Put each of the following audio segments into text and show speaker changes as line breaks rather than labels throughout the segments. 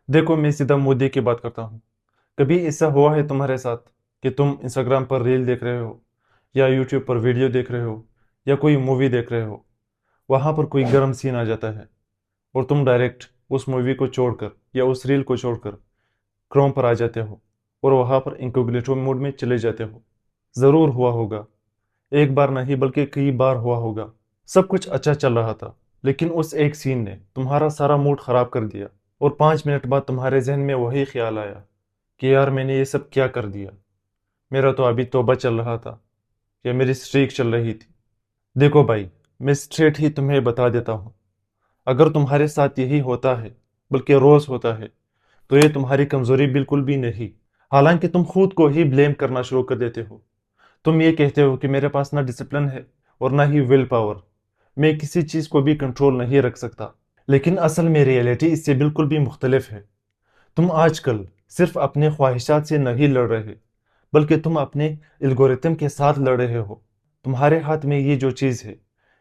देखो, मैं सीधा मुद्दे की बात करता हूँ। कभी ऐसा हुआ है तुम्हारे साथ कि तुम इंस्टाग्राम पर रील देख रहे हो, या यूट्यूब पर वीडियो देख रहे हो, या कोई मूवी देख रहे हो, वहाँ पर कोई गर्म सीन आ जाता है और तुम डायरेक्ट उस मूवी को छोड़कर या उस रील को छोड़कर क्रोम पर आ जाते हो और वहाँ पर इनकॉग्निटो मोड में चले जाते हो। ज़रूर हुआ होगा। एक बार नहीं बल्कि कई बार हुआ होगा। सब कुछ अच्छा चल रहा था, लेकिन उस एक सीन ने तुम्हारा सारा मूड खराब कर दिया, और 5 मिनट बाद तुम्हारे जहन में वही ख्याल आया कि यार, मैंने ये सब क्या कर दिया। मेरा तो अभी तौबा चल रहा था, या मेरी स्ट्रीक चल रही थी। देखो भाई, मैं स्ट्रेट ही तुम्हें बता देता हूँ, अगर तुम्हारे साथ यही होता है, बल्कि रोज होता है, तो ये तुम्हारी कमजोरी बिल्कुल भी नहीं। हालांकि तुम खुद को ही ब्लेम करना शुरू कर देते हो। तुम ये कहते हो कि मेरे पास ना डिसिप्लिन है और ना ही विल पावर, मैं किसी चीज को भी कंट्रोल नहीं रख सकता। लेकिन असल में रियलिटी इससे बिल्कुल भी मुख्तलिफ है। तुम आजकल सिर्फ अपने ख्वाहिशात से नहीं लड़ रहे, बल्कि तुम अपने एल्गोरिथम के साथ लड़ रहे हो। तुम्हारे हाथ में ये जो चीज़ है,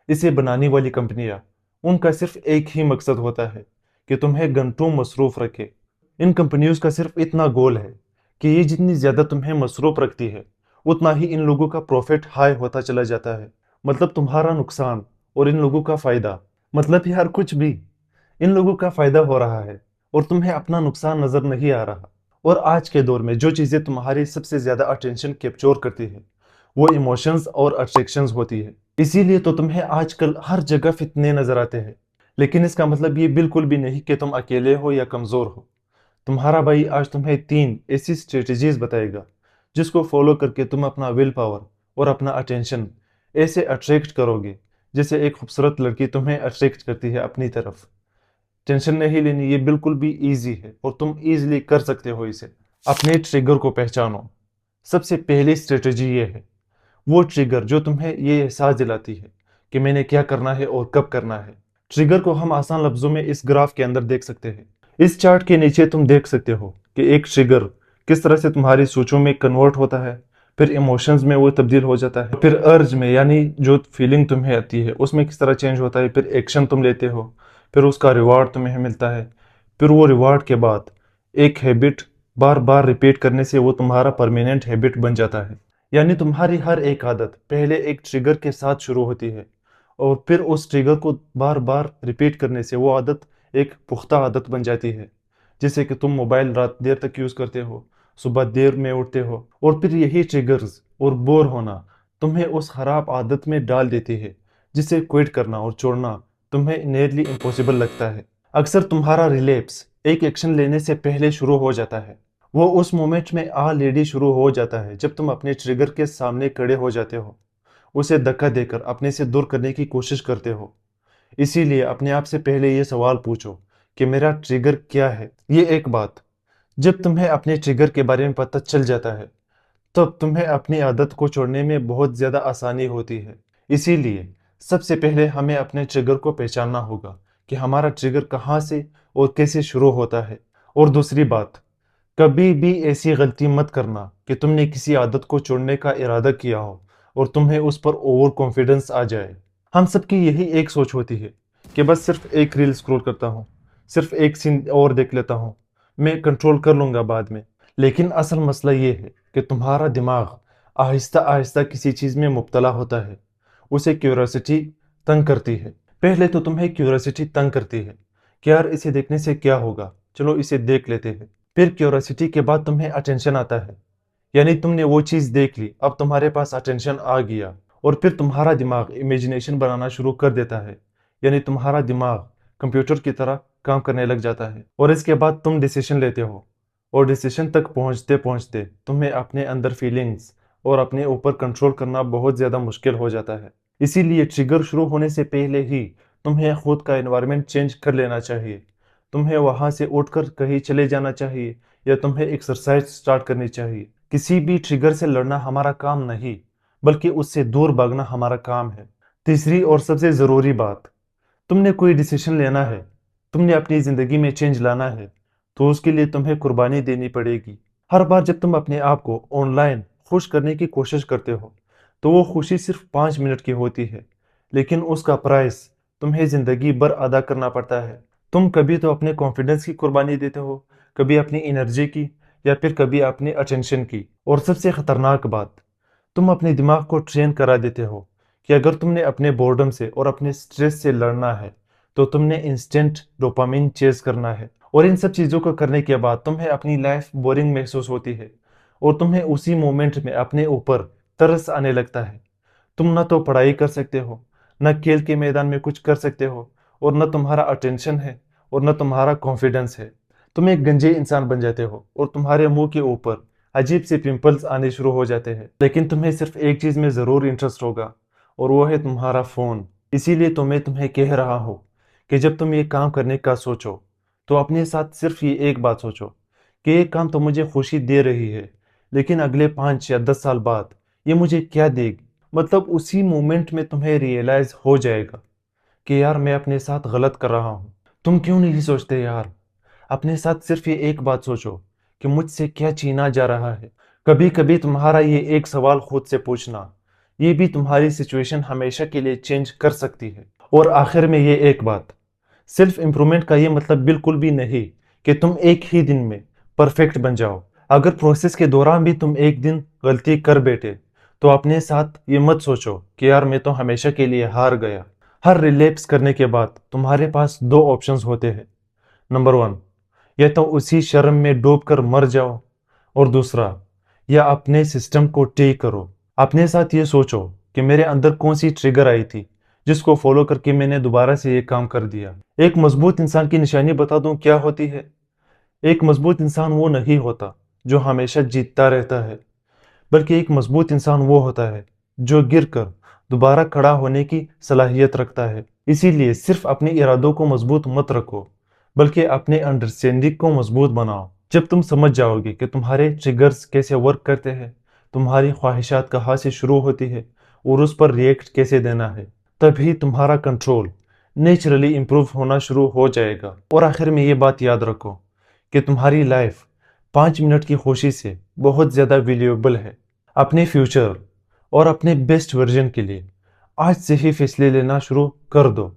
इसे बनाने वाली कंपनियां, उनका सिर्फ एक ही मकसद होता है कि तुम्हें घंटों मसरूफ रखे। इन कंपनियों का सिर्फ इतना गोल है कि ये जितनी ज़्यादा तुम्हें मसरूफ रखती है, उतना ही इन लोगों का प्रॉफिट हाई होता चला जाता है। मतलब तुम्हारा नुकसान और इन लोगों का फ़ायदा, मतलब यार कुछ भी। इन लोगों का फ़ायदा हो रहा है और तुम्हें अपना नुकसान नज़र नहीं आ रहा। और आज के दौर में जो चीज़ें तुम्हारी सबसे ज़्यादा अटेंशन कैप्चर करती है, वो इमोशंस और अट्रैक्शंस होती है। इसीलिए तो तुम्हें आजकल हर जगह फितने नजर आते हैं। लेकिन इसका मतलब ये बिल्कुल भी नहीं कि तुम अकेले हो या कमज़ोर हो। तुम्हारा भाई आज तुम्हें 3 ऐसी स्ट्रेटजीज बताएगा, जिसको फॉलो करके तुम अपना विल पावर और अपना अटेंशन ऐसे अट्रैक्ट करोगे, जैसे एक खूबसूरत लड़की तुम्हें अट्रैक्ट करती है अपनी तरफ। टेंशन नहीं लेनी, ये बिल्कुल भी इजी है और तुम इजीली कर सकते हो इसे। अपने ट्रिगर को पहचानो। सबसे पहली स्ट्रेटजी ये है, वो ट्रिगर जो तुम्हें ये एहसास दिलाती है कि मैंने क्या करना है और कब करना है। ट्रिगर को हम आसान लफ्जों में इस ग्राफ के अंदर देख सकते हैं। इस चार्ट के नीचे तुम देख सकते हो कि एक ट्रिगर किस तरह से तुम्हारी सोचों में कन्वर्ट होता है, फिर इमोशंस में वो तब्दील हो जाता है, फिर अर्ज में यानी जो फीलिंग तुम्हें आती है उसमें किस तरह चेंज होता है, फिर एक्शन तुम लेते हो, फिर उसका रिवार्ड तुम्हें मिलता है, फिर वो रिवार्ड के बाद एक हैबिट बार बार रिपीट करने से वो तुम्हारा परमानेंट हैबिट बन जाता है। यानी तुम्हारी हर एक आदत पहले एक ट्रिगर के साथ शुरू होती है, और फिर उस ट्रिगर को बार बार रिपीट करने से वो आदत एक पुख्ता आदत बन जाती है। जैसे कि तुम मोबाइल रात देर तक यूज़ करते हो, सुबह देर में उठते हो, और फिर यही ट्रिगर्स और बोर होना तुम्हें उस खराब आदत में डाल देती है, जिसे क्विट करना और छोड़ना तुम्हें नियरली इम्पॉसिबल लगता है। अक्सर तुम्हारा रिलैप्स एक एक्शन लेने से पहले शुरू हो जाता है। वो उस मोमेंट में ऑलरेडी शुरू हो जाता है जब तुम अपने ट्रिगर के सामने खड़े हो जाते हो, उसे धक्का देकर अपने से दूर करने की कोशिश करते हो। इसीलिए अपने आप से पहले ये सवाल पूछो कि मेरा ट्रिगर क्या है। ये एक बात, जब तुम्हें अपने ट्रिगर के बारे में पता चल जाता है, तब तुम्हें अपनी आदत को छोड़ने में बहुत ज़्यादा आसानी होती है। इसीलिए सबसे पहले हमें अपने ट्रिगर को पहचानना होगा कि हमारा ट्रिगर कहाँ से और कैसे शुरू होता है। और दूसरी बात, कभी भी ऐसी गलती मत करना कि तुमने किसी आदत को छोड़ने का इरादा किया हो और तुम्हें उस पर ओवर कॉन्फिडेंस आ जाए। हम सबकी यही एक सोच होती है कि बस सिर्फ एक रील स्क्रॉल करता हूँ, सिर्फ एक सीन और देख लेता हूँ, मैं कंट्रोल कर लूंगा बाद में। लेकिन असल मसला ये है कि तुम्हारा दिमाग आहिस्ता आहिस्ता किसी चीज़ में मुब्तला होता है। उसे क्यूरोसिटी तंग करती है। पहले तो तुम्हें क्यूरोसिटी तंग करती है कि यार इसे देखने से क्या होगा, चलो इसे देख लेते हैं। फिर क्यूरोसिटी के बाद तुम्हें अटेंशन आता है, यानी तुमने वो चीज़ देख ली, अब तुम्हारे पास अटेंशन आ गया, और फिर तुम्हारा दिमाग इमेजिनेशन बनाना शुरू कर देता है। यानी तुम्हारा दिमाग कंप्यूटर की तरह काम करने लग जाता है, और इसके बाद तुम डिसीजन लेते हो। और डिसीजन तक पहुंचते पहुंचते तुम्हें अपने अंदर फीलिंग्स और अपने ऊपर कंट्रोल करना बहुत ज़्यादा मुश्किल हो जाता है। इसीलिए ट्रिगर शुरू होने से पहले ही तुम्हें खुद का एनवायरनमेंट चेंज कर लेना चाहिए। तुम्हें वहां से उठकर कहीं चले जाना चाहिए, या तुम्हें एक्सरसाइज स्टार्ट करनी चाहिए। किसी भी ट्रिगर से लड़ना हमारा काम नहीं, बल्कि उससे दूर भागना हमारा काम है। तीसरी और सबसे ज़रूरी बात, तुमने कोई डिसीजन लेना है, तुमने अपनी ज़िंदगी में चेंज लाना है, तो उसके लिए तुम्हें कुर्बानी देनी पड़ेगी। हर बार जब तुम अपने आप को ऑनलाइन खुश करने की कोशिश करते हो, तो वो खुशी सिर्फ 5 मिनट की होती है, लेकिन उसका प्राइस तुम्हें ज़िंदगी भर अदा करना पड़ता है। तुम कभी तो अपने कॉन्फिडेंस की कुर्बानी देते हो, کبھی اپنی انرجی کی یا پھر کبھی اپنی اٹینشن کی۔ اور سب سے خطرناک بات، تم اپنے دماغ کو ٹرین کرا دیتے ہو کہ اگر تم نے اپنے بورڈم سے اور اپنے سٹریس سے لڑنا ہے تو تم نے انسٹنٹ ڈوپامین چیز کرنا ہے، اور ان سب چیزوں کو کرنے کے بعد تمہیں اپنی لائف بورنگ محسوس ہوتی ہے اور تمہیں اسی مومنٹ میں اپنے اوپر ترس آنے لگتا ہے۔ تم نہ تو پڑھائی کر سکتے ہو، نہ کھیل کے میدان میں کچھ کر سکتے ہو، اور نہ تمہارا اٹینشن ہے اور نہ تمہارا کانفیڈنس ہے۔ تم ایک گنجے انسان بن جاتے ہو اور تمہارے منہ کے اوپر عجیب سے پمپلز آنے شروع ہو جاتے ہیں۔ لیکن تمہیں صرف ایک چیز میں ضرور انٹرسٹ ہوگا، اور وہ ہے تمہارا فون۔ اسی لیے تو میں تمہیں کہہ رہا ہوں کہ جب تم یہ کام کرنے کا سوچو تو اپنے ساتھ صرف یہ ایک بات سوچو کہ یہ کام تو مجھے خوشی دے رہی ہے، لیکن اگلے 5 یا 10 سال بعد یہ مجھے کیا دے گی؟ مطلب اسی مومنٹ میں تمہیں ریئلائز ہو جائے گا کہ یار میں اپنے ساتھ غلط کر رہا ہوں۔ تم کیوں نہیں سوچتے یار؟ اپنے ساتھ صرف یہ ایک بات سوچو کہ مجھ سے کیا چھینا جا رہا ہے۔ کبھی کبھی تمہارا یہ ایک سوال خود سے پوچھنا، یہ بھی تمہاری سچویشن ہمیشہ کے لیے چینج کر سکتی ہے۔ اور آخر میں یہ ایک بات، سیلف امپرومنٹ کا یہ مطلب بالکل بھی نہیں کہ تم ایک ہی دن میں پرفیکٹ بن جاؤ۔ اگر پروسیس کے دوران بھی تم ایک دن غلطی کر بیٹھے تو اپنے ساتھ یہ مت سوچو کہ یار میں تو ہمیشہ کے لیے ہار گیا۔ ہر ریلیپس کرنے کے بعد تمہارے پاس 2 آپشنز ہوتے ہیں۔ نمبر 1، یا تو اسی شرم میں ڈوب کر مر جاؤ، اور دوسرا، یا اپنے سسٹم کو ٹیک کرو۔ اپنے ساتھ یہ سوچو کہ میرے اندر کون سی ٹریگر آئی تھی جس کو فالو کر کے میں نے دوبارہ سے یہ کام کر دیا۔ ایک مضبوط انسان کی نشانی بتا دوں کیا ہوتی ہے؟ ایک مضبوط انسان وہ نہیں ہوتا جو ہمیشہ جیتتا رہتا ہے، بلکہ ایک مضبوط انسان وہ ہوتا ہے جو گر کر دوبارہ کھڑا ہونے کی صلاحیت رکھتا ہے۔ اسی لیے صرف اپنے ارادوں کو مضبوط مت رکھو، بلکہ اپنے انڈرسٹینڈنگ کو مضبوط بناؤ۔ جب تم سمجھ جاؤ گے کہ تمہارے ٹریگرز کیسے ورک کرتے ہیں، تمہاری خواہشات کہاں سے شروع ہوتی ہے اور اس پر ریئیکٹ کیسے دینا ہے، تبھی تمہارا کنٹرول نیچرلی امپروو ہونا شروع ہو جائے گا۔ اور آخر میں یہ بات یاد رکھو کہ تمہاری لائف 5 منٹ کی خوشی سے بہت زیادہ ویلیوبل ہے۔ اپنے فیوچر اور اپنے بیسٹ ورژن کے لیے آج سے ہی فیصلے لینا شروع کر دو۔